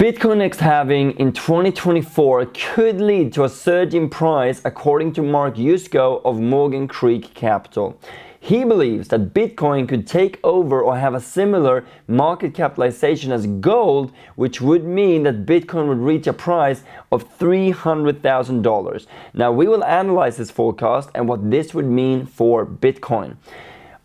Bitcoin next halving in 2024 could lead to a surge in price, according to Mark Yusko of Morgan Creek Capital. He believes that Bitcoin could take over or have a similar market capitalization as gold, which would mean that Bitcoin would reach a price of $300,000. Now, we will analyze this forecast and what this would mean for Bitcoin.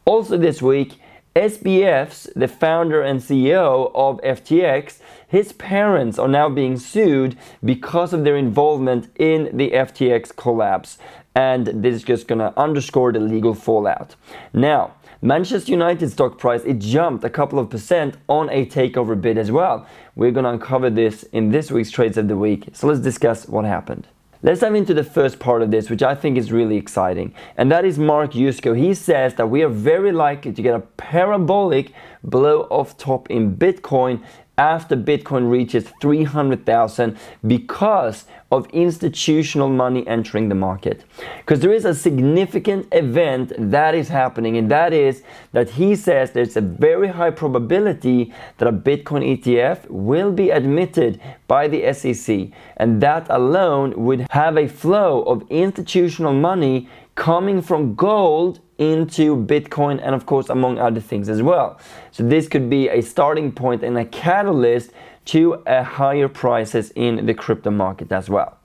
Also this week, SBF's, the founder and CEO of FTX, his parents are now being sued because of their involvement in the FTX collapse. And this is just going to underscore the legal fallout. Now, Manchester United stock price, it jumped a couple of percent on a takeover bid as well. We're going to uncover this in this week's Trades of the Week. So let's discuss what happened. Let's dive into the first part of this, which I think is really exciting. And that is Mark Yusko. He says that we are very likely to get a parabolic blow off top in Bitcoin after Bitcoin reaches 300,000 because of institutional money entering the market. Because there is a significant event that is happening, and that is that he says there's a very high probability that a Bitcoin ETF will be admitted by the SEC, and that alone would have a flow of institutional money coming from gold into Bitcoin, and of course among other things as well. So this could be a starting point and a catalyst to higher prices in the crypto market as well.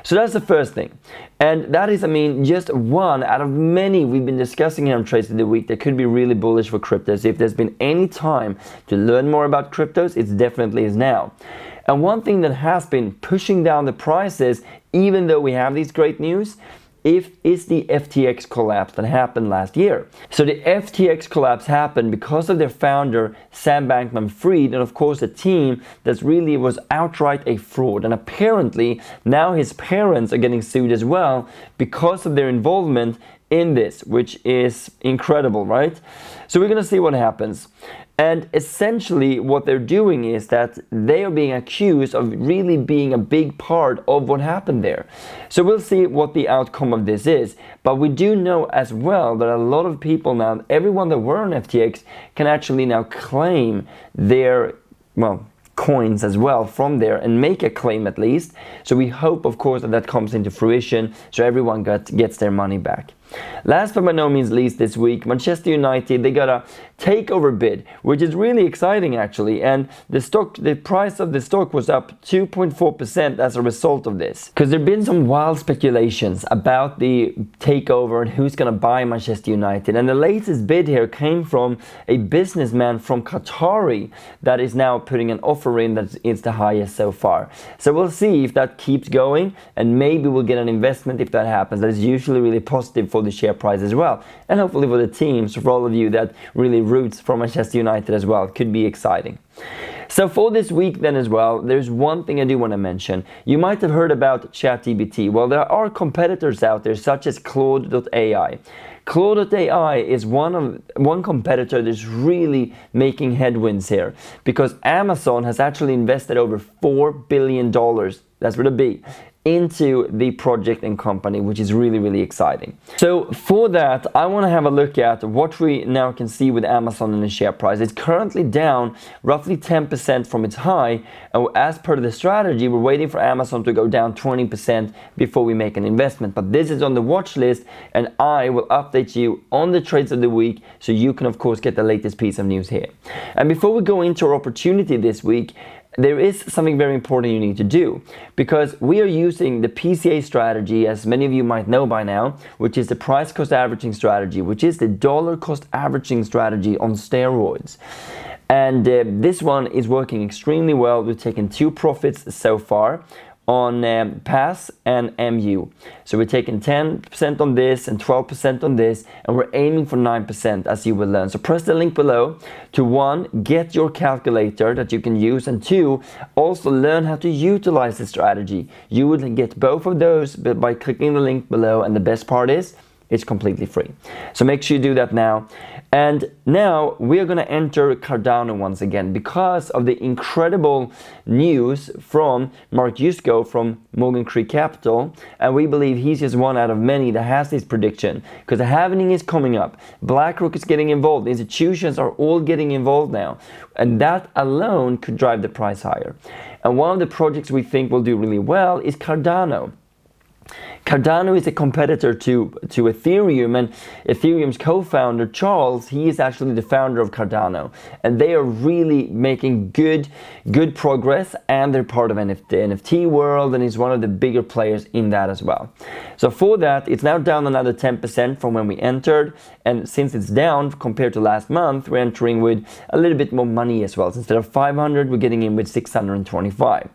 So that's the first thing. And that is, just one out of many we've been discussing here on Trades of the Week that could be really bullish for cryptos. If there's been any time to learn more about cryptos, it definitely is now. And one thing that has been pushing down the prices, even though we have these great news, is the FTX collapse that happened last year. So the FTX collapse happened because of their founder, Sam Bankman-Fried, and of course a team that really was outright a fraud. And apparently now his parents are getting sued as well because of their involvement in this, which is incredible, right? So we're gonna see what happens. And essentially what they're doing is that they are being accused of really being a big part of what happened there. So we'll see what the outcome of this is. But we do know as well that a lot of people now, everyone that were on FTX, can actually now claim their, coins as well from there and make a claim at least. So we hope, of course, that that comes into fruition so everyone gets their money back. Last but by no means least this week, Manchester United, they got a takeover bid, which is really exciting actually, and the price of the stock was up 2.4% as a result of this. Because there have been some wild speculations about the takeover and who's going to buy Manchester United, and the latest bid here came from a businessman from Qatari that is now putting an offer in that is the highest so far. So we'll see if that keeps going, and maybe we'll get an investment if that happens. That is usually really positive for the share price as well, and hopefully for the teams, for all of you that really roots for Manchester United as well. It could be exciting. So for this week then as well, there's one thing I do want to mention. You might have heard about ChatGPT. Well, there are competitors out there such as Claude.ai. Claude.ai is one competitor that's really making headwinds here, because Amazon has actually invested over $4 billion, that's with a B, into the project and company, which is really, really exciting. So for that, I want to have a look at what we now can see with Amazon and the share price. It's currently down roughly 10% from its high, and as per the strategy, we're waiting for Amazon to go down 20% before we make an investment. But this is on the watch list, and I will update you on the trades of the week so you can of course get the latest piece of news here. And before we go into our opportunity this week, there is something very important you need to do, because we are using the PCA strategy, as many of you might know by now, which is the price cost averaging strategy, which is the dollar cost averaging strategy on steroids. And this one is working extremely well. We've taken 2 profits so far on PAS and MU. So we're taking 10% on this and 12% on this, and we're aiming for 9%, as you will learn. So press the link below to 1, get your calculator that you can use, and 2, also learn how to utilize the strategy. You will get both of those by clicking the link below, and the best part is, it's completely free. So make sure you do that now. And now we are going to enter Cardano once again because of the incredible news from Mark Yusko from Morgan Creek Capital, and we believe he's just one out of many that has this prediction, because the halving is coming up. BlackRock is getting involved. Institutions are all getting involved now, and that alone could drive the price higher. And one of the projects we think will do really well is Cardano. Cardano is a competitor to Ethereum, and Ethereum's co-founder Charles, he is actually the founder of Cardano, and they are really making good progress, and they're part of the NFT world, and is one of the bigger players in that as well. So for that, it's now down another 10% from when we entered, and since it's down compared to last month, we're entering with a little bit more money as well. So instead of 500, we're getting in with 625.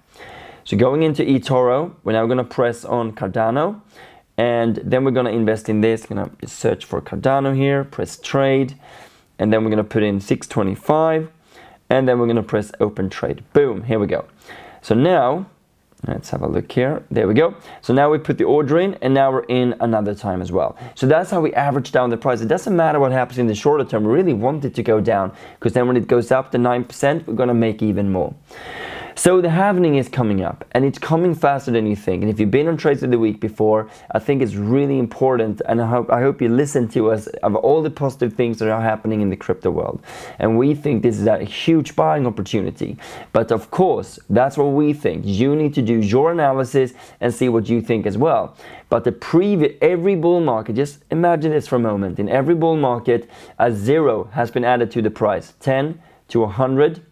So going into eToro, we're now going to press on Cardano, and then we're going to invest in this. Going to search for Cardano here, press trade, and then we're going to put in 625, and then we're going to press open trade. Boom, here we go. So now, let's have a look here. There we go. So now we put the order in, and now we're in another time as well. So that's how we average down the price. It doesn't matter what happens in the shorter term. We really want it to go down, because then when it goes up to 9%, we're going to make even more. So the halving is coming up, and it's coming faster than you think. And if you've been on Trades of the Week before, I think it's really important, and I hope you listen to us of all the positive things that are happening in the crypto world. And we think this is a huge buying opportunity. But of course, that's what we think. You need to do your analysis and see what you think as well. But every bull market, just imagine this for a moment. In every bull market, a zero has been added to the price. 10 to 100.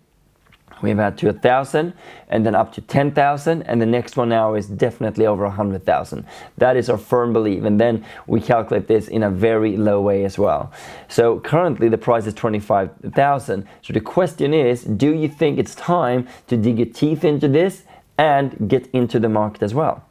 We've had to 1,000, and then up to 10,000, and the next one now is definitely over 100,000. That is our firm belief, and then we calculate this in a very low way as well. So currently the price is 25,000. So the question is, do you think it's time to dig your teeth into this and get into the market as well?